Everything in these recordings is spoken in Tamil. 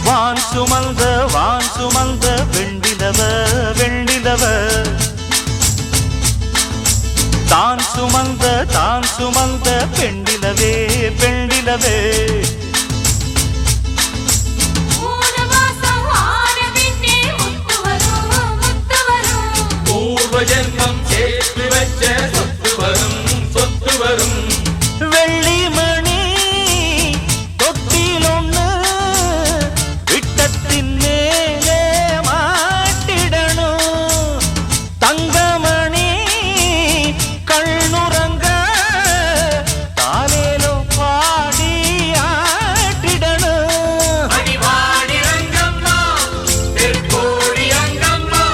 வான் சுமந்த வெண்ணிலவ வெண்ணிலவ தான் சுமந்த பெண்ணிலவே பெண்ணிலவே ஜென்மம் சேர்த்து வச்ச சொத்து வரும் வெள்ளிமணி தொட்டிலொன்னு விட்டத்தின் மேலே மாட்டிடணும் தங்கமணி கண்ணுறங்க தாலேலோ பாடி ஆட்டிடணும் அடிவாடி ரங்கம்மா திருக்கோடி அங்கம்மா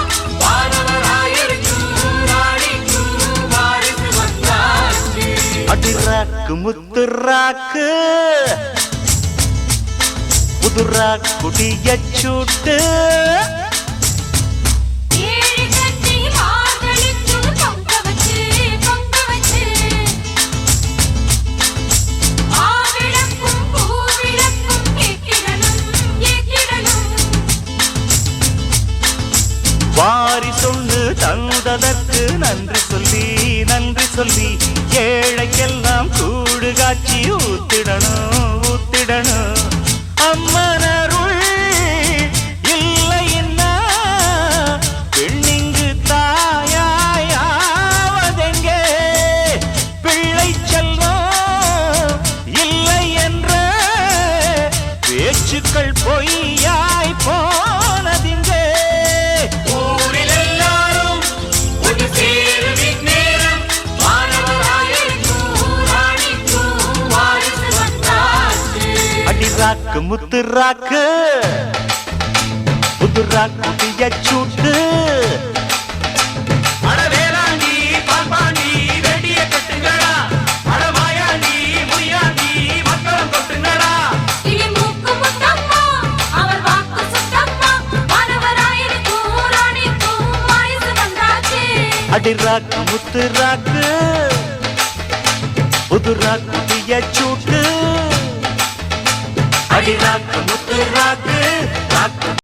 அடிராக்கு முத்துராக்கு புதுராக்கு குடியச்சூட்டு வாரி சொல்லு தந்ததற்கு நன்றி சொல்லி ஏழைக்கெல்லாம் கூடு காட்சி ஊத்திடணும் அம்மனருள் இல்லைன்னா பெண்ணிங்கு தாயாவதெங்கே பிள்ளை செல்வம் இல்லை என்ற பேச்சுக்கள் பொய்யாய் போனதிங்கே அடிராக்கு முத்துராக்கு புதுராக்கு பியச்சூட்டு அடவேலாண்டி பால்பாண்டி வெடிய கட்டுங்கடா அடமாயாண்டி முனியாண்டி மக்களம் கொட்டுங்கடா அடிராக்கு முத்துராக்கு புதுராக்கு பியச்சூட்டு அடிராக்கு முத்துராக்கு